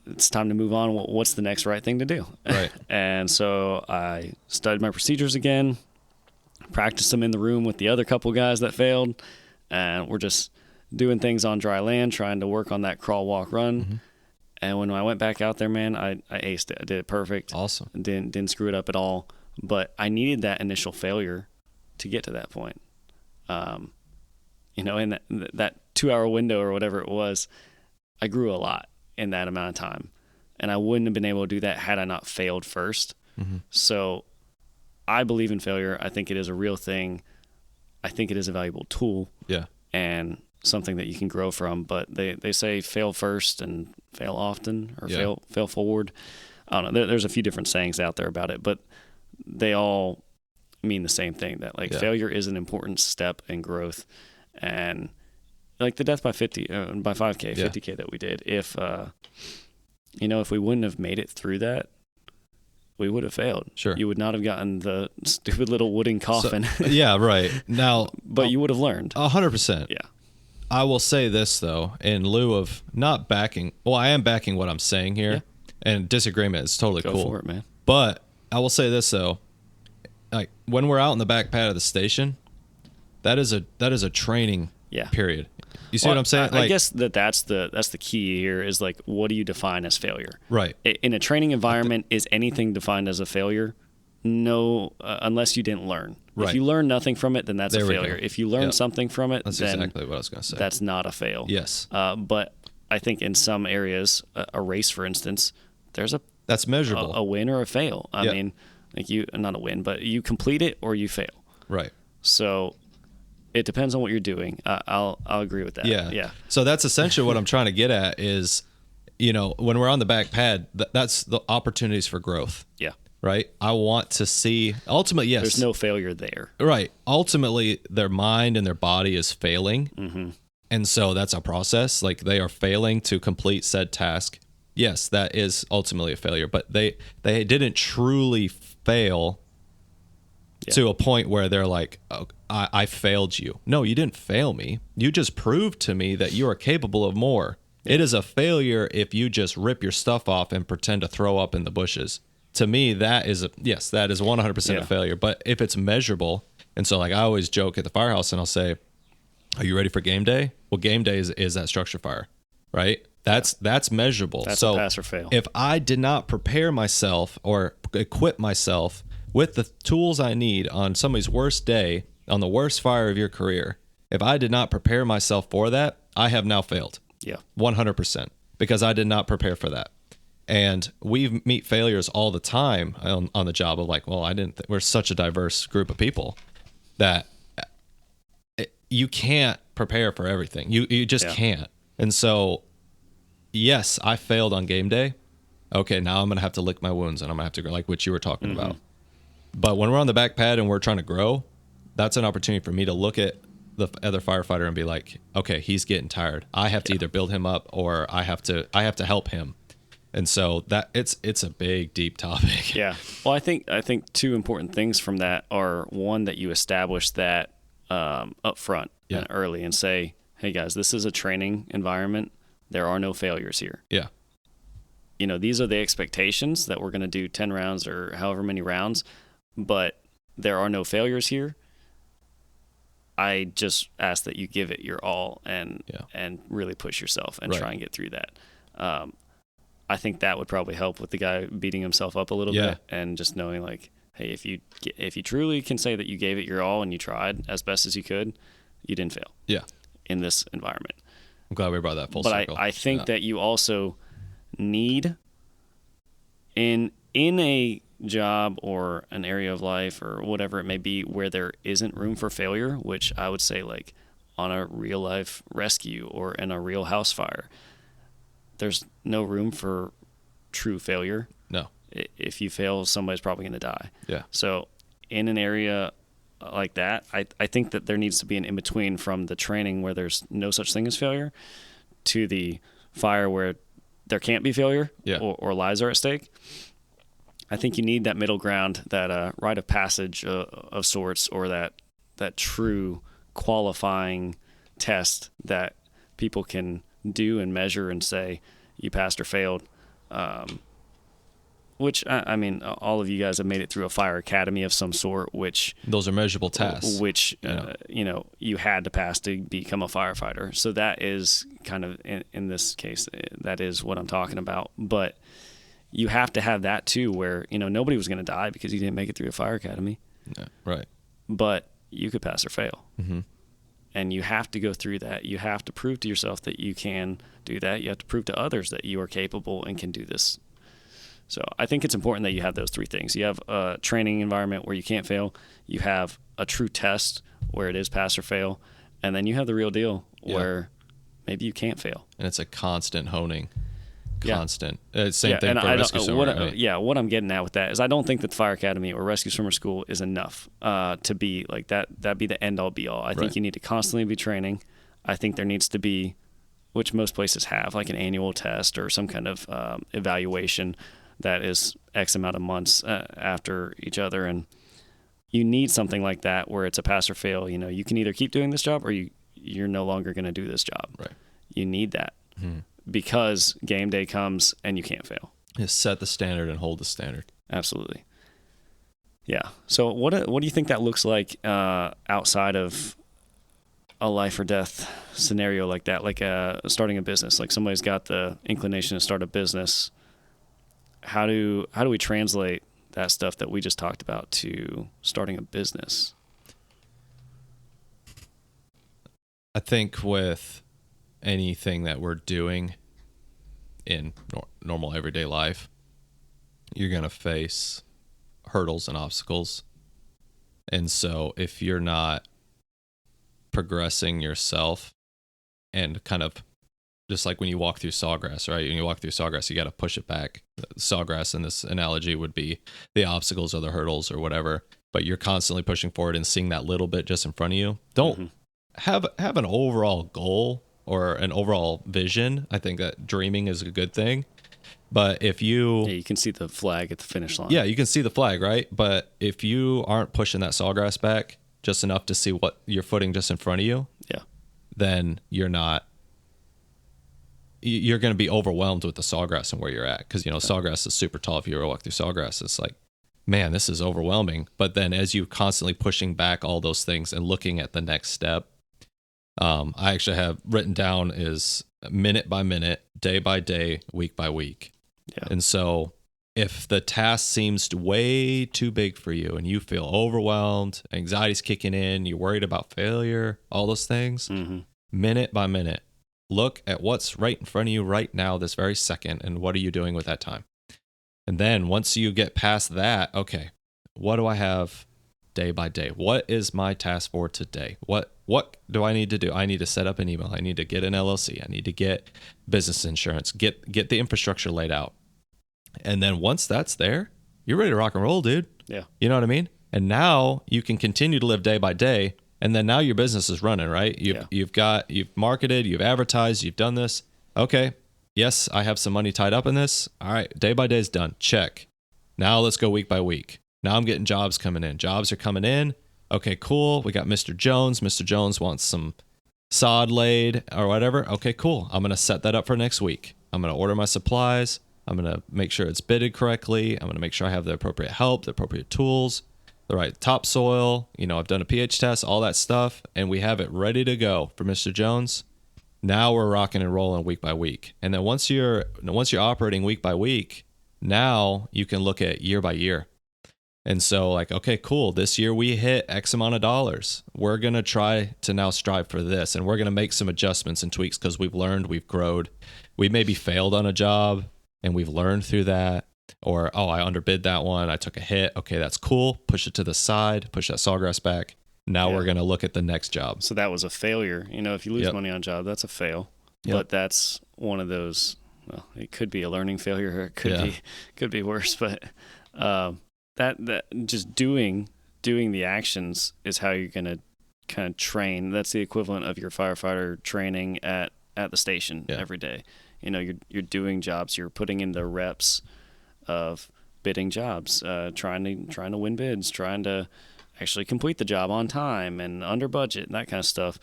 It's time to move on. What's the next right thing to do? Right. And so I studied my procedures again, practiced them in the room with the other couple guys that failed, and we're just doing things on dry land, trying to work on that crawl, walk, run. Mm-hmm. And when I went back out there, man, I aced it. I did it perfect. Awesome. Didn't screw it up at all. But I needed that initial failure to get to that point. In that 2-hour window or whatever it was, I grew a lot in that amount of time. And I wouldn't have been able to do that had I not failed first. Mm-hmm. So I believe in failure. I think it is a real thing. I think it is a valuable tool. Yeah. And something that you can grow from. But they say fail first and fail often, or fail forward. I don't know. There's a few different sayings out there about it, but they all mean the same thing, that failure is an important step in growth. And like the death by 5K, 50K that we did, if we wouldn't have made it through that, we would have failed. Sure. You would not have gotten the stupid little wooden coffin. So, yeah, right. Now, but you would have learned. 100%. Yeah. I will say this, though, in lieu of not backing, I am backing what I'm saying here, and disagreement is totally cool. Go for it, man. But I will say this, though, like when we're out in the back pad of the station, that is a training period. You see what I'm saying? I guess that's the key here is like, what do you define as failure? Right. In a training environment, is anything defined as a failure? No, unless you didn't learn. Right. If you learn nothing from it, then that's there a failure. If you learn something from it, that's then exactly what I was going to say. That's not a fail. Yes. But I think in some areas, a race, for instance, that's measurable. A win or a fail. I mean, like not a win, but you complete it or you fail. Right. So it depends on what you're doing. I'll agree with that. Yeah. So that's essentially what I'm trying to get at is, when we're on the back pad, that's the opportunities for growth. Yeah. Right. I want to see ultimately, yes. There's no failure there. Right. Ultimately, their mind and their body is failing. Mm-hmm. And so that's a process. Like they are failing to complete said task. Yes, that is ultimately a failure, but they didn't truly fail to a point where they're like, oh, I failed you. No, you didn't fail me. You just proved to me that you are capable of more. It is a failure if you just rip your stuff off and pretend to throw up in the bushes. To me, that is 100% a failure. But if it's measurable, and so like I always joke at the firehouse and I'll say, are you ready for game day? Well, game day is that structure fire, right? That's measurable. That's so a pass or fail. If I did not prepare myself or equip myself with the tools I need on somebody's worst day, on the worst fire of your career, if I did not prepare myself for that, I have now failed. Yeah. 100%, because I did not prepare for that. And we meet failures all the time on the job of like, well, we're such a diverse group of people that you can't prepare for everything. You just can't. And so, yes, I failed on game day. Okay, now I'm going to have to lick my wounds and I'm going to have to go like what you were talking about. But when we're on the back pad and we're trying to grow, that's an opportunity for me to look at the other firefighter and be like, okay, he's getting tired. I have to either build him up or I have to help him. And so that it's a big, deep topic. Yeah. Well, I think two important things from that are, one, that you establish that up front and early and say, hey guys, this is a training environment. There are no failures here. Yeah. These are the expectations that we're going to do 10 rounds or however many rounds, but there are no failures here. I just ask that you give it your all and really push yourself and try and get through that. I think that would probably help with the guy beating himself up a little bit and just knowing like, hey, if you truly can say that you gave it your all and you tried as best as you could, you didn't fail. Yeah. In this environment. I'm glad we brought that full circle. But I think that you also need in a job or an area of life or whatever it may be where there isn't room for failure, which I would say like on a real life rescue or in a real house fire, there's no room for true failure. No. If you fail, somebody's probably going to die. Yeah. So in an area like that, I think that there needs to be an in-between from the training where there's no such thing as failure to the fire where there can't be failure or lives are at stake. I think you need that middle ground, that rite of passage of sorts, or that true qualifying test that people can do and measure and say you passed or failed. Which, I mean, all of you guys have made it through a fire academy of some sort, which those are measurable tests, which you had to pass to become a firefighter. So that is kind of, in this case, that is what I'm talking about. But you have to have that too, where nobody was going to die because you didn't make it through a fire academy. Yeah, right. But you could pass or fail. Mm-hmm. And you have to go through that. You have to prove to yourself that you can do that. You have to prove to others that you are capable and can do this. So I think it's important that you have those three things. You have a training environment where you can't fail. You have a true test where it is pass or fail. And then you have the real deal where maybe you can't fail. And it's a constant honing. Constant. Same thing for rescue swimmer. What I'm getting at with that is I don't think that the fire academy or rescue swimmer school is enough to be like that. That'd be the end all be all. I think you need to constantly be training. I think there needs to be, which most places have, like an annual test or some kind of evaluation that is X amount of months after each other. And you need something like that where it's a pass or fail. You can either keep doing this job or you're no longer going to do this job. Right. You need that. Mm-hmm. Because game day comes and you can't fail. Just set the standard and hold the standard. Absolutely. Yeah. So what do you think that looks like outside of a life or death scenario like that, like starting a business? Like somebody's got the inclination to start a business. How do we translate that stuff that we just talked about to starting a business? I think with anything that we're doing in normal everyday life, you're going to face hurdles and obstacles. And so if you're not progressing yourself and kind of just like when you walk through sawgrass, right? When you walk through sawgrass, you got to push it back. Sawgrass in this analogy would be the obstacles or the hurdles or whatever, but you're constantly pushing forward and seeing that little bit just in front of you. Don't have an overall goal or an overall vision. I think that dreaming is a good thing. But if you can see the flag at the finish line. Yeah, you can see the flag, right? But if you aren't pushing that sawgrass back just enough to see what you're footing just in front of you, then you're going to be overwhelmed with the sawgrass and where you're at. Because, sawgrass is super tall. If you ever walk through sawgrass, it's like, man, this is overwhelming. But then as you constantly pushing back all those things and looking at the next step, I actually have written down is minute by minute, day by day, week by week. Yeah. And so if the task seems way too big for you and you feel overwhelmed, anxiety's kicking in, you're worried about failure, all those things, minute by minute, look at what's right in front of you right now, this very second, and what are you doing with that time? And then once you get past that, okay, what do I have day by day? What is my task for today? What do I need to do? I need to set up an email. I need to get an LLC. I need to get business insurance, get the infrastructure laid out. And then once that's there, you're ready to rock and roll, dude. Yeah. You know what I mean? And now you can continue to live day by day. And then now your business is running, right? You've marketed, you've advertised, you've done this. Okay. Yes, I have some money tied up in this. All right. Day by day is done. Check. Now let's go week by week. Now I'm getting jobs coming in. Jobs are coming in. Okay, cool. We got Mr. Jones. Mr. Jones wants some sod laid or whatever. Okay, cool. I'm going to set that up for next week. I'm going to order my supplies. I'm going to make sure it's bidded correctly. I'm going to make sure I have the appropriate help, the appropriate tools, the right topsoil. I've done a pH test, all that stuff, and we have it ready to go for Mr. Jones. Now we're rocking and rolling week by week. And then once you're operating week by week, now you can look at year by year. And so like, okay, cool. This year we hit X amount of dollars. We're going to try to now strive for this. And we're going to make some adjustments and tweaks because we've learned, we've grown. We maybe failed on a job and we've learned through that. Or, I underbid that one. I took a hit. Okay, that's cool. Push it to the side. Push that sawgrass back. Now we're going to look at the next job. So that was a failure. If you lose money on a job, that's a fail. But that's one of those, well, it could be a learning failure or it could be worse. But that just doing the actions is how you're going to kind of train. That's the equivalent of your firefighter training at the station every day. You're doing jobs, you're putting in the reps of bidding jobs, trying to win bids, trying to actually complete the job on time and under budget and that kind of stuff.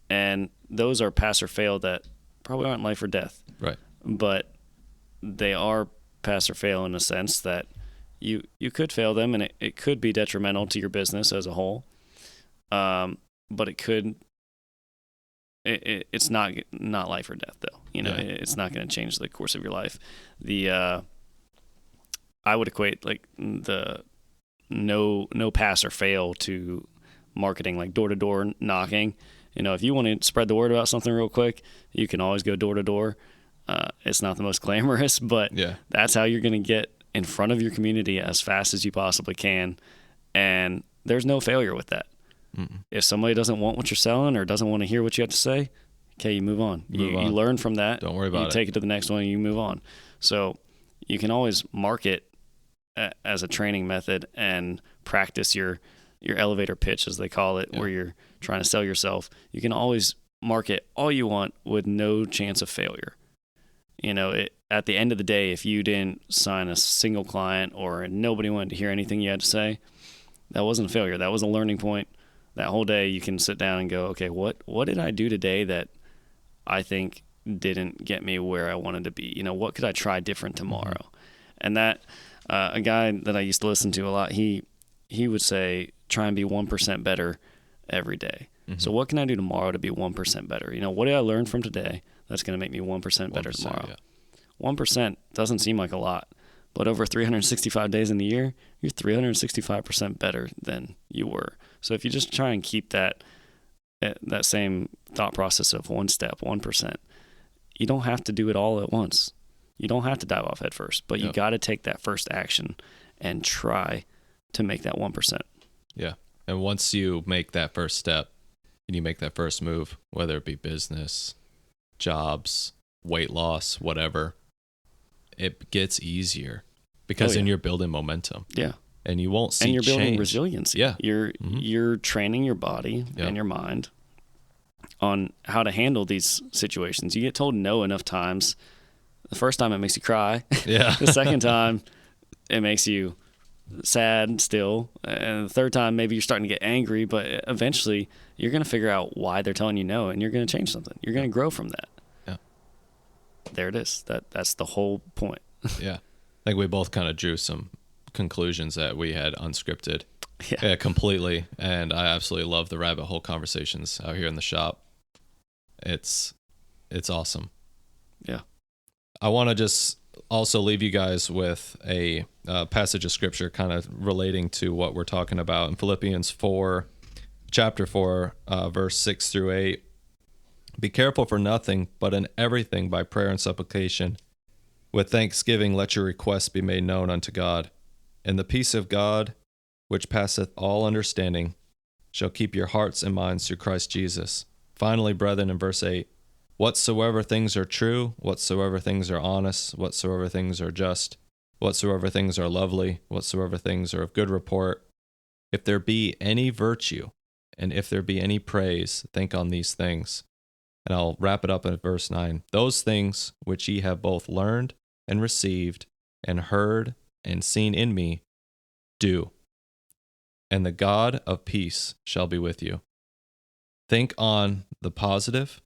And those are pass or fail that probably aren't life or death. Right. But they are pass or fail in a sense that you could fail them, and it could be detrimental to your business as a whole. But it's not life or death though. It's not going to change the course of your life. I would equate like the no pass or fail to marketing, like door to door knocking. If you want to spread the word about something real quick, you can always go door to door. It's not the most glamorous, but that's how you're going to get in front of your community as fast as you possibly can. And there's no failure with that. Mm-mm. If somebody doesn't want what you're selling or doesn't want to hear what you have to say, okay, you move on. You learn from that. Don't worry about it. You take it to the next one and you move on. So you can always market as a training method and practice your elevator pitch, as they call it, where you're trying to sell yourself. You can always market all you want with no chance of failure. At the end of the day, if you didn't sign a single client or nobody wanted to hear anything you had to say, that wasn't a failure. That was a learning point. That whole day you can sit down and go, okay, what did I do today that I think didn't get me where I wanted to be? What could I try different tomorrow? Mm-hmm. And that a guy that I used to listen to a lot, he would say, try and be 1% better every day. Mm-hmm. So what can I do tomorrow to be 1% better? What did I learn from today that's going to make me 1% better tomorrow? Yeah. 1% doesn't seem like a lot, but over 365 days in the year, you're 365% better than you were. So if you just try and keep that same thought process of 1%, you don't have to do it all at once. You don't have to dive off head first, but you got to take that first action and try to make that 1%. Yeah. And once you make that first step and you make that first move, whether it be business, jobs, weight loss, whatever, it gets easier because then you're building momentum. Yeah. And you won't see change. And you're building change. resiliency. Yeah. You're training your body and your mind on how to handle these situations. You get told no enough times. The first time it makes you cry. Yeah. The second time it makes you sad still. And the third time maybe you're starting to get angry, but eventually you're going to figure out why they're telling you no, and you're going to change something. You're going to grow from that. Yeah. There it is. That's the whole point. Yeah. I think we both kind of drew some conclusions that we had unscripted. Yeah, completely. And I absolutely love the rabbit hole conversations out here in the shop. It's awesome. Yeah. I want to just also leave you guys with a passage of scripture kind of relating to what we're talking about in Philippians 4, chapter 4, verse 6 through 8. Be careful for nothing, but in everything by prayer and supplication. With thanksgiving, let your requests be made known unto God. And the peace of God, which passeth all understanding, shall keep your hearts and minds through Christ Jesus. Finally, brethren, in verse 8, whatsoever things are true, whatsoever things are honest, whatsoever things are just, whatsoever things are lovely, whatsoever things are of good report, if there be any virtue, and if there be any praise, think on these things. And I'll wrap it up in verse 9. Those things which ye have both learned and received and heard and seen in me, do. And the God of peace shall be with you. Think on the positive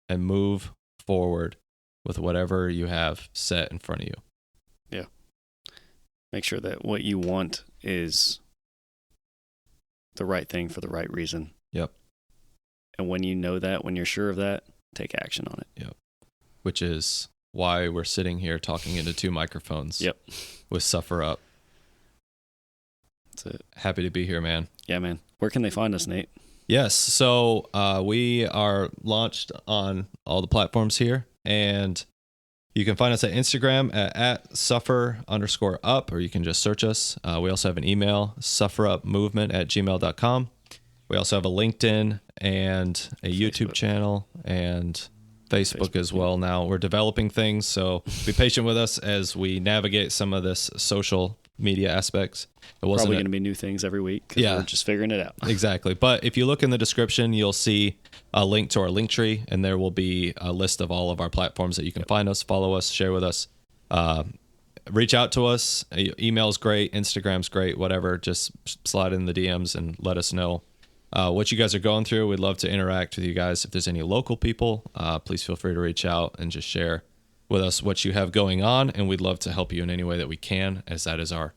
and move forward with whatever you have set in front of you. Yeah. Make sure that what you want is the right thing for the right reason. Yep. And when you know that, when you're sure of that, take action on it. Yep. Which is why we're sitting here talking into two microphones. Yep. With Suffer Up. That's it. Happy to be here, man. Yeah, man. Where can they find us, Nate? Yes. So we are launched on all the platforms here, and you can find us at Instagram at suffer_up, or you can just search us. We also have an email, sufferupmovement@gmail.com. We also have a LinkedIn and a YouTube channel and Facebook as well. Now we're developing things, so be patient with us as we navigate some of this social media aspects. It wasn't probably going to be new things every week. Yeah, we're just figuring it out. Exactly. But if you look in the description, you'll see a link to our link tree, and there will be a list of all of our platforms that you can find us, follow us, share with us. reach out to us. Email's great, Instagram's great, whatever. Just slide in the DMs and let us know what you guys are going through. We'd love to interact with you guys. If there's any local people, please feel free to reach out and just share with us what you have going on, and we'd love to help you in any way that we can, as that is our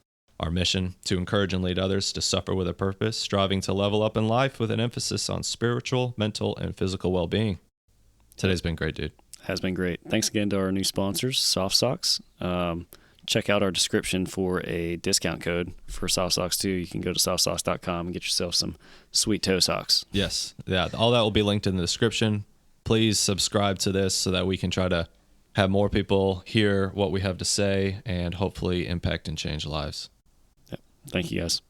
mission, to encourage and lead others to suffer with a purpose, striving to level up in life with an emphasis on spiritual, mental, and physical well-being. Today's been great, dude. Has been great. Thanks again to our new sponsors, Sofsocs. Check out our description for a discount code for Sofsocs too. You can go to sofsocs.com and get yourself some sweet toe socks. Yes. Yeah. All that will be linked in the description. Please subscribe to this so that we can try to have more people hear what we have to say and hopefully impact and change lives. Yep. Thank you, guys.